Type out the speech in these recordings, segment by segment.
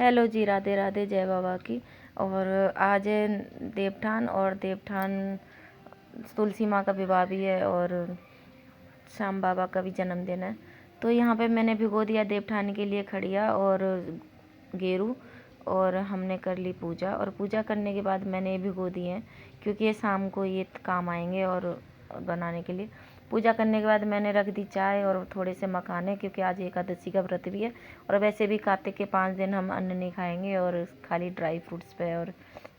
Hello जी, राधे राधे, जय बाबा की। और आज है देवठान, और देवठान तुलसी माँ का विवाह भी है और श्याम बाबा का भी जन्मदिन है। तो यहाँ पे मैंने भिगो दिया देवठान के लिए खड़िया और गेरू, और हमने कर ली पूजा। और पूजा करने के बाद मैंने ये भिगो दिए हैं क्योंकि ये शाम को ये काम आएंगे और बनाने के लिए। पूजा करने के बाद मैंने रख दी चाय और थोड़े से मखाने, क्योंकि आज एकादशी का व्रत भी है और वैसे भी कार्तिक के 5 दिन हम अन्न नहीं खाएंगे और खाली ड्राई फ्रूट्स पे और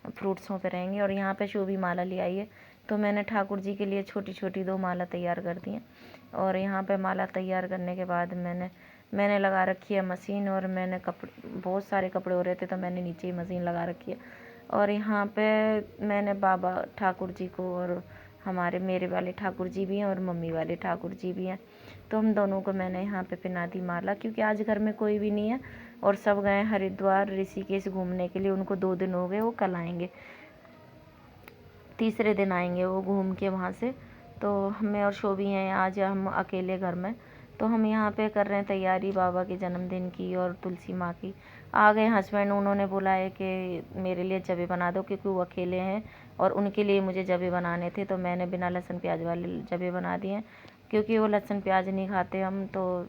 फ्रूट्सों पे रहेंगे। और यहाँ पे शोभी माला ले आई है, तो मैंने ठाकुर जी के लिए छोटी छोटी 2 माला तैयार कर दी हैं। और यहाँ पे माला तैयार करने के बाद मैंने लगा रखी है मशीन, और मैंने कपड़े, बहुत सारे कपड़े हो रहे थे तो मैंने नीचे ही मशीन लगा रखी है। और यहाँ पे मैंने बाबा ठाकुर जी को, और मेरे वाले ठाकुर जी भी हैं और मम्मी वाले ठाकुर जी भी हैं, तो हम दोनों को मैंने यहाँ पे पहना दी माला, क्योंकि आज घर में कोई भी नहीं है और सब गए हरिद्वार ऋषिकेश घूमने के लिए। उनको 2 दिन हो गए, वो कल आएंगे, तीसरे दिन आएंगे वो घूम के वहाँ से। तो हमें और शोभी हैं, आज हम अकेले घर में। तो हम यहाँ पे कर रहे हैं तैयारी बाबा के जन्मदिन की और तुलसी माँ की। आ गए हस्बैंड, उन्होंने बोला है कि मेरे लिए जबे बना दो, क्योंकि वो अकेले हैं और उनके लिए मुझे जबे बनाने थे। तो मैंने बिना लहसुन प्याज वाले जबे बना दिए हैं, क्योंकि वो लहसुन प्याज नहीं खाते हम। तो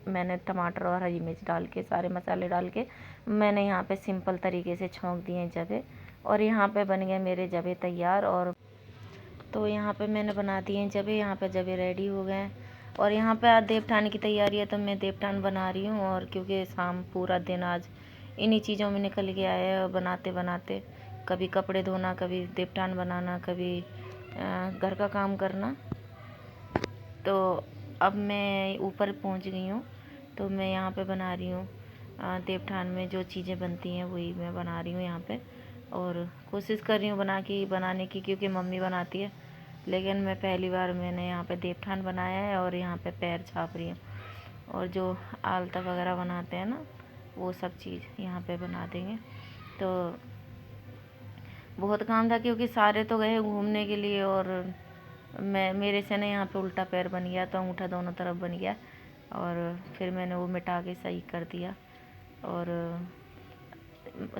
मैंने टमाटर और हरी मिर्च डाल के, सारे मसाले डाल के मैंने यहाँ पे सिंपल तरीके से छौंक दिए हैं जबे। और यहाँ पे बन गए मेरे जबे तैयार। और तो यहाँ पे मैंने बना दिए हैं जबे, यहाँ पे जबे रेडी हो गए हैं। और यहाँ पे आज देवठान की तैयारी है, तो मैं देवठान बना रही हूँ। और क्योंकि शाम पूरा दिन आज इन्हीं चीज़ों में निकल गया है, बनाते बनाते, कभी कपड़े धोना, कभी देवठान बनाना, कभी घर का काम करना। तो अब मैं ऊपर पहुँच गई हूँ, तो मैं यहाँ पे बना रही हूँ देवठान में जो चीज़ें बनती हैं वही मैं बना रही हूँ यहाँ पे। और कोशिश कर रही हूँ बनाने की, क्योंकि मम्मी बनाती है, लेकिन मैं पहली बार मैंने यहाँ पे देवठान बनाया है और यहाँ पे पैर छाप रही हूँ। और जो आलता वगैरह बनाते हैं ना, वो सब चीज़ यहाँ पे बना देंगे। तो बहुत काम था, क्योंकि सारे तो गए घूमने के लिए और मेरे से ना यहाँ पे उल्टा पैर बन गया, तो अंगूठा दोनों तरफ बन गया। और फिर मैंने वो मिटा के सही कर दिया। और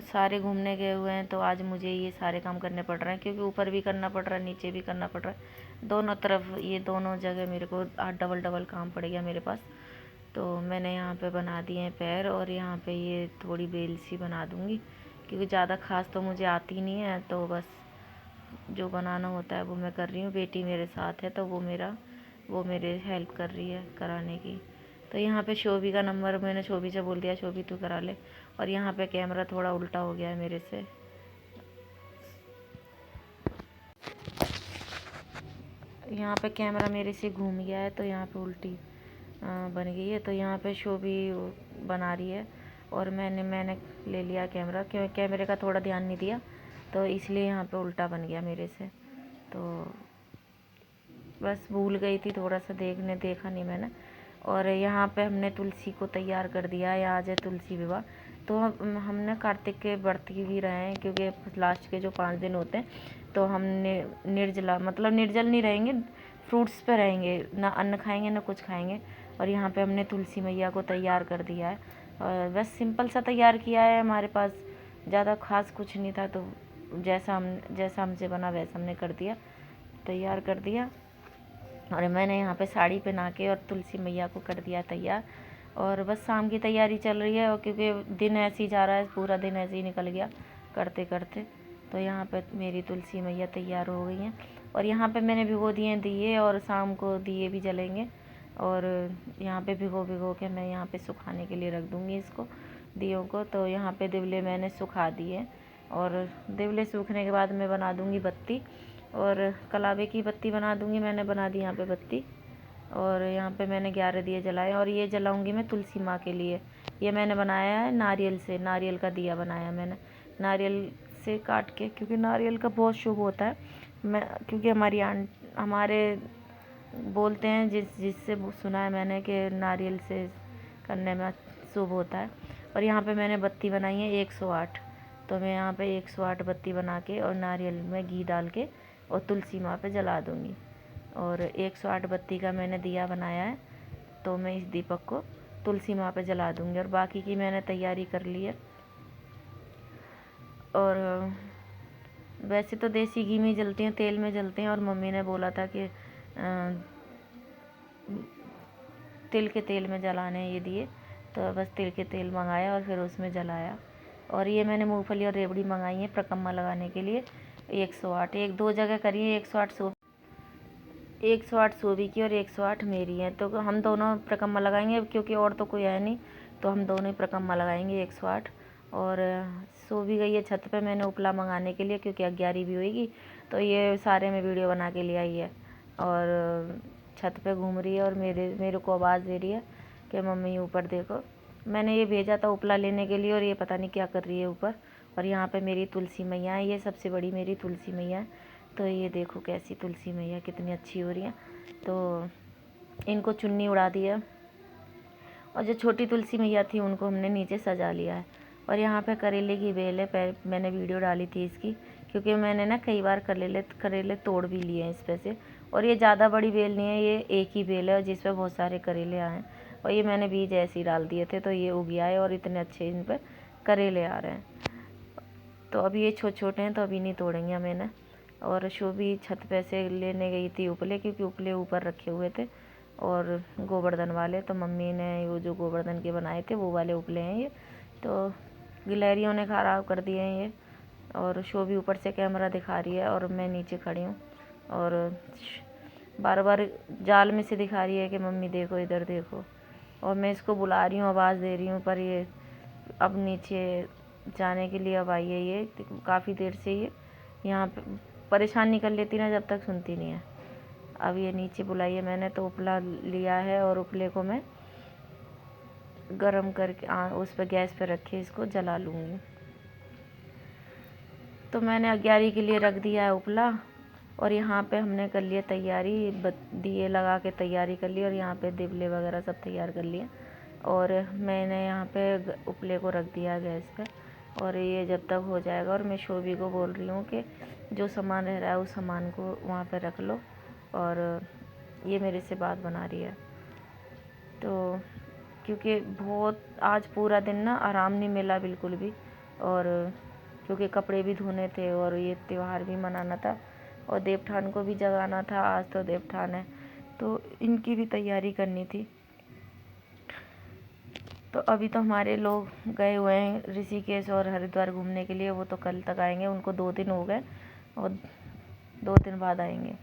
सारे घूमने गए हुए हैं, तो आज मुझे ये सारे काम करने पड़ रहे हैं, क्योंकि ऊपर भी करना पड़ रहा है, नीचे भी करना पड़ रहा है, दोनों तरफ, ये दोनों जगह मेरे को डबल डबल काम पड़ गया मेरे पास। तो मैंने यहाँ पे बना दिए हैं पैर, और यहाँ पे ये थोड़ी बेल सी बना दूँगी, क्योंकि ज़्यादा खास तो मुझे आती नहीं है, तो बस जो बनाना होता है वो मैं कर रही हूँ। बेटी मेरे साथ है, तो वो मेरे हेल्प कर रही है कराने की। तो यहाँ पे शोभी का नंबर मैंने शोभी से बोल दिया, शोभी तू करा ले। और यहाँ पे कैमरा थोड़ा उल्टा हो गया है मेरे से, यहाँ पे कैमरा मेरे से घूम गया है, तो यहाँ पे उल्टी बन गई है। तो यहाँ पे शोभी बना रही है, और मैंने ले लिया कैमरा, क्योंकि कैमरे का थोड़ा ध्यान नहीं दिया, तो इसलिए यहाँ पे उल्टा बन गया मेरे से। तो बस भूल गई थी, थोड़ा सा देखा नहीं मैंने। और यहाँ पे हमने तुलसी को तैयार कर दिया है, आज है तुलसी विवाह। तो हमने कार्तिक के व्रत भी रहे हैं, क्योंकि लास्ट के जो 5 दिन होते हैं, तो हमने निर्जला, मतलब निर्जल नहीं रहेंगे, फ्रूट्स पे रहेंगे, ना अन्न खाएंगे ना कुछ खाएंगे। और यहाँ पे हमने तुलसी मैया को तैयार कर दिया है, और बस सिंपल सा तैयार किया है, हमारे पास ज़्यादा खास कुछ नहीं था, तो जैसा हमसे बना वैसा हमने कर दिया, तैयार कर दिया। और मैंने यहाँ पे साड़ी पहना के और तुलसी मैया को कर दिया तैयार। और बस शाम की तैयारी चल रही है, और क्योंकि दिन ऐसे ही जा रहा है, पूरा दिन ऐसे ही निकल गया करते करते। तो यहाँ पे मेरी तुलसी मैया तैयार हो गई हैं, और यहाँ पे मैंने भिगो दिए हैं दिए, और शाम को दिए भी जलेंगे। और यहाँ पे भिगो के मैं यहाँ पे सुखाने के लिए रख दूँगी इसको, दियों को। तो यहाँ पे दिवले मैंने सुखा दिए, और दिवले सूखने के बाद मैं बना दूँगी बत्ती, और कलावे की बत्ती बना दूँगी। मैंने बना दी यहाँ पे बत्ती, और यहाँ पे मैंने 11 दिए जलाए, और ये जलाऊँगी मैं तुलसी माँ के लिए। ये मैंने बनाया है नारियल से, नारियल का दिया बनाया मैंने, नारियल से काट के, क्योंकि नारियल का बहुत शुभ होता है। क्योंकि हमारे बोलते हैं, जिससे सुना है मैंने, कि नारियल से करने में शुभ होता है। और यहाँ पे मैंने बत्ती बनाई है 108, तो मैं यहाँ पे 108 बत्ती बना के और नारियल में घी डाल के और तुलसी माँ पे जला दूँगी। और 108 बत्ती का मैंने दिया बनाया है, तो मैं इस दीपक को तुलसी माँ पे जला दूँगी। और बाकी की मैंने तैयारी कर ली है, और वैसे तो देसी घी में जलते हैं, तेल में जलते हैं, और मम्मी ने बोला था कि तिल के तेल में जलाने ये दिए, तो बस तिल के तेल मंगाया और फिर उसमें जलाया। और ये मैंने मूंगफली और रेवड़ी मंगाई है प्रकम्मा लगाने के लिए 108, एक 2 जगह करी है, 108 सोबी की और 108 मेरी है। तो हम दोनों प्रकम्मा लगाएंगे क्योंकि और तो कोई है नहीं, तो हम दोनों ही प्रकम्मा लगाएंगे 108। और सो भी गई है छत पे, मैंने उपला मंगाने के लिए क्योंकि 11 भी होएगी, तो ये सारे में वीडियो बना के ले आई है और छत पे घूम रही है और मेरे को आवाज़ दे रही है कि मम्मी ऊपर देखो। मैंने ये भेजा था उपला लेने के लिए और ये पता नहीं क्या कर रही है ऊपर। और यहाँ पे मेरी तुलसी मैया है, ये सबसे बड़ी मेरी तुलसी मैया है। तो ये देखो कैसी तुलसी मैया कितनी अच्छी हो रही है। तो इनको चुन्नी उड़ा दी है, और जो छोटी तुलसी मैया थी उनको हमने नीचे सजा लिया है। और यहाँ पे करेले की बेल है, मैंने वीडियो डाली थी इसकी, क्योंकि मैंने ना कई बार करेले तोड़ भी लिए हैं इस पे से। और ये ज़्यादा बड़ी बेल नहीं है, ये एक ही बेल है जिस पे बहुत सारे करेले आए हैं। और ये मैंने बीज ऐसे ही डाल दिए थे तो ये उग गया है और इतने अच्छे इन पर करेले आ रहे हैं। तो अभी ये छोटे छोटे हैं तो अभी नहीं तोड़ेंगे मैंने। और शोभी छत पे से लेने गई थी उपले, क्योंकि उपले ऊपर रखे हुए थे और गोवर्धन वाले, तो मम्मी ने वो जो गोवर्धन के बनाए थे वो वाले उपले हैं ये, तो गिलहरियों ने ख़राब कर दिए हैं ये। और शोभी ऊपर से कैमरा दिखा रही है और मैं नीचे खड़ी हूँ और बार बार जाल में से दिखा रही है कि मम्मी देखो इधर देखो। और मैं इसको बुला रही हूँ, आवाज़ दे रही हूँ, पर ये अब नीचे जाने के लिए अब आई है। ये काफ़ी देर से ये यहाँ पे परेशान नहीं कर लेती ना जब तक सुनती नहीं है। अब ये नीचे बुलाई है मैंने, तो उपला लिया है और उपले को मैं गरम करके उस पर गैस पे रख के इसको जला लूँगी। तो मैंने 11 के लिए रख दिया है उपला। और यहाँ पे हमने कर लिया तैयारी, दिए लगा के तैयारी कर ली और यहाँ पे दिबले वगैरह सब तैयार कर लिए। और मैंने यहाँ पे उपले को रख दिया गैस पे, और ये जब तक हो जाएगा। और मैं शोभी को बोल रही हूँ कि जो सामान रह रहा है उस सामान को वहाँ पे रख लो। और ये मेरे से बात बना रही है, तो क्योंकि बहुत आज पूरा दिन ना आराम नहीं मिला बिल्कुल भी। और क्योंकि कपड़े भी धोने थे और ये त्यौहार भी मनाना था और देवठान को भी जगाना था, आज तो देवठान है तो इनकी भी तैयारी करनी थी। तो अभी तो हमारे लोग गए हुए हैं ऋषिकेश और हरिद्वार घूमने के लिए, वो तो कल तक आएंगे, उनको 2 दिन हो गए और 2 दिन बाद आएंगे।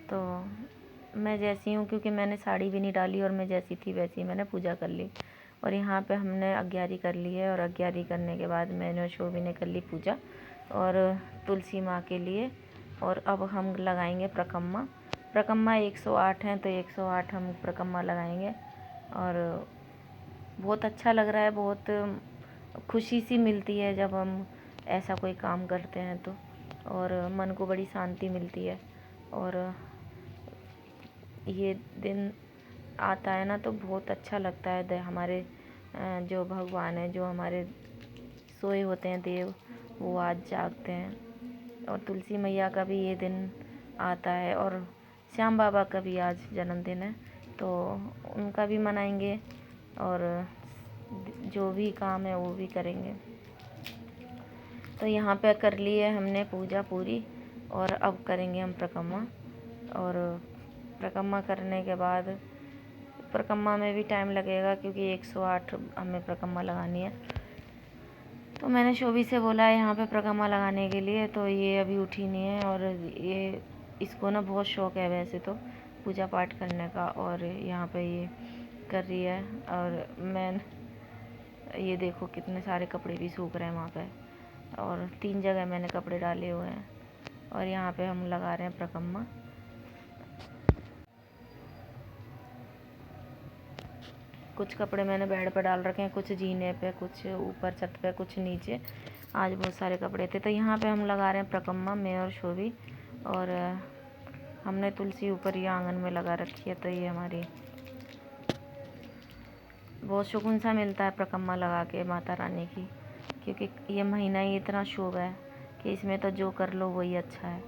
तो मैं जैसी हूँ, क्योंकि मैंने साड़ी भी नहीं डाली और मैं जैसी थी वैसी मैंने पूजा कर ली। और यहाँ पे हमने 11 कर ली है, और 11 करने के बाद मैंने और शोभी ने कर ली पूजा और तुलसी माँ के लिए। और अब हम लगाएंगे प्रकम्मा 108 हैं, तो 108 हम प्रकम्मा लगाएंगे। और बहुत अच्छा लग रहा है, बहुत खुशी सी मिलती है जब हम ऐसा कोई काम करते हैं तो, और मन को बड़ी शांति मिलती है। और ये दिन आता है ना तो बहुत अच्छा लगता है। हमारे जो भगवान हैं, जो हमारे सोए होते हैं देव, वो आज जागते हैं। और तुलसी मैया का भी ये दिन आता है, और श्याम बाबा का भी आज जन्मदिन है, तो उनका भी मनाएंगे और जो भी काम है वो भी करेंगे। तो यहाँ पे कर लिए हमने पूजा पूरी, और अब करेंगे हम प्रकम्मा। और प्रकम्मा करने के बाद प्रकम्मा में भी टाइम लगेगा, क्योंकि 108 हमें प्रकम्मा लगानी है। तो मैंने शोभी से बोला है यहाँ पे प्रकम्मा लगाने के लिए, तो ये अभी उठी नहीं है। और ये इसको ना बहुत शौक़ है वैसे तो पूजा पाठ करने का, और यहाँ पे ये कर रही है। और मैं ये देखो कितने सारे कपड़े भी सूख रहे हैं वहाँ पे, और 3 जगह मैंने कपड़े डाले हुए हैं। और यहाँ पे हम लगा रहे हैं प्रकम्मा। कुछ कपड़े मैंने बेड पर डाल रखे हैं, कुछ जीने पे, कुछ ऊपर छत पे, कुछ नीचे। आज बहुत सारे कपड़े थे, तो यहाँ पे हम लगा रहे हैं प्रकम्मा, मैं और शोभी। और हमने तुलसी ऊपर ही आंगन में लगा रखी है। तो ये हमारी बहुत सुकून सा मिलता है प्रकम्मा लगा के माता रानी की, क्योंकि ये महीना ही इतना शुभ है कि इसमें तो जो कर लो वही अच्छा है,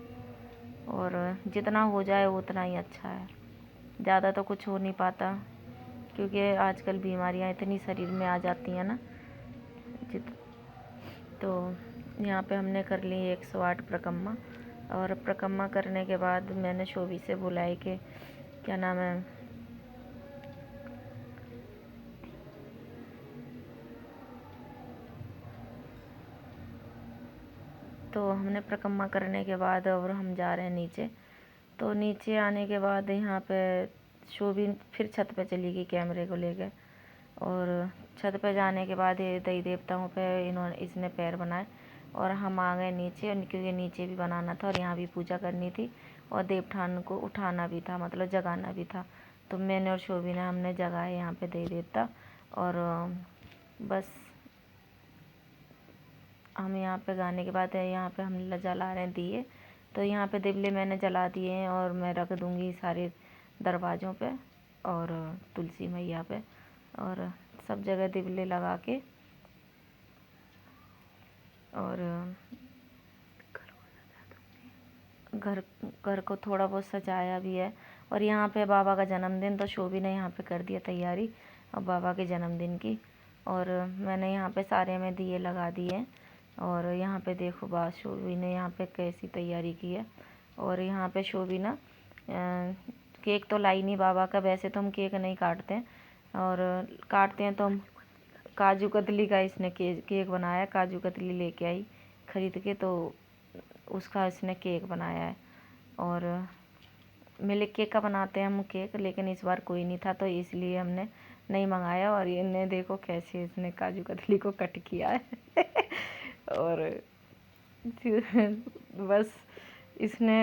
और जितना हो जाए उतना ही अच्छा है। ज़्यादा तो कुछ हो नहीं पाता, क्योंकि आजकल बीमारियां इतनी शरीर में आ जाती हैं ना, चित्र। तो यहाँ पे हमने कर ली 108 प्रकम्मा, और प्रकम्मा करने के बाद मैंने शोभी से बुलाई कि क्या नाम है, तो हमने प्रकम्मा करने के बाद और हम जा रहे हैं नीचे। तो नीचे आने के बाद यहाँ पे शोभी फिर छत पे चली गई कैमरे को लेके, और छत पे जाने के बाद ये देवी देवताओं पे इसने पैर बनाए, और हम आ गए नीचे, क्योंकि नीचे भी बनाना था और यहाँ भी पूजा करनी थी और देवठान को उठाना भी था, मतलब जगाना भी था। तो मैंने और शोभी ने हमने जगाए यहाँ पे देवी देवता, और बस हम यहाँ पे गाने के बाद यहाँ पे हम जला रहे हैं दिए। तो यहाँ पे दिवले मैंने जला दिए हैं और मैं रख दूँगी सारे दरवाज़ों पे और तुलसी मैया पे, और सब जगह दिवले लगा के, और घर घर को थोड़ा बहुत सजाया भी है। और यहाँ पे बाबा का जन्मदिन, तो शोभी ने यहाँ पे कर दिया तैयारी अब बाबा के जन्मदिन की, और मैंने यहाँ पे सारे में दिए लगा दिए। और यहाँ पे देखो बात शोभी ने यहाँ पे कैसी तैयारी की है। और यहाँ पे शोभी ना केक तो लाई नहीं बाबा का, वैसे तो हम केक नहीं काटते हैं, और काटते हैं तो हम काजू कतली का इसने केक बनाया, काजू कतली लेके आई ख़रीद के, तो उसका इसने केक बनाया है। और मिल्क केक का बनाते हैं हम केक, लेकिन इस बार कोई नहीं था तो इसलिए हमने नहीं मंगाया। और इन्हें देखो कैसे इसने काजू कतली को कट किया है और बस इसने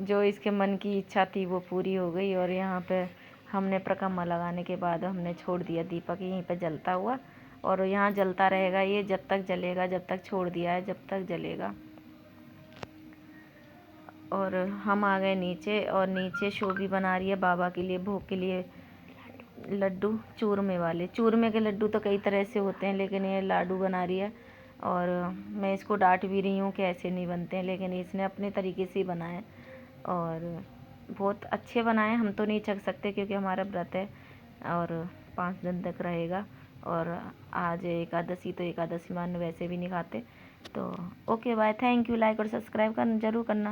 जो इसके मन की इच्छा थी वो पूरी हो गई। और यहाँ पे हमने प्रकम्मा लगाने के बाद हमने छोड़ दिया दीपक यहीं पे जलता हुआ, और यहाँ जलता रहेगा ये जब तक जलेगा, जब तक छोड़ दिया है जब तक जलेगा। और हम आ गए नीचे, और नीचे शोभी बना रही है बाबा के लिए भोग के लिए लड्डू, चूरमे वाले। चूरमे के लड्डू तो कई तरह से होते हैं, लेकिन ये लाडू बना रही है, और मैं इसको डांट भी रही हूँ कि ऐसे नहीं बनते हैं, लेकिन इसने अपने तरीके से ही बनाए और बहुत अच्छे बनाए। हम तो नहीं चख सकते क्योंकि हमारा व्रत है और 5 दिन तक रहेगा, और आज एकादशी, तो एकादशी मान वैसे भी नहीं खाते। तो okay bye, thank you, like और सब्सक्राइब करना जरूर करना।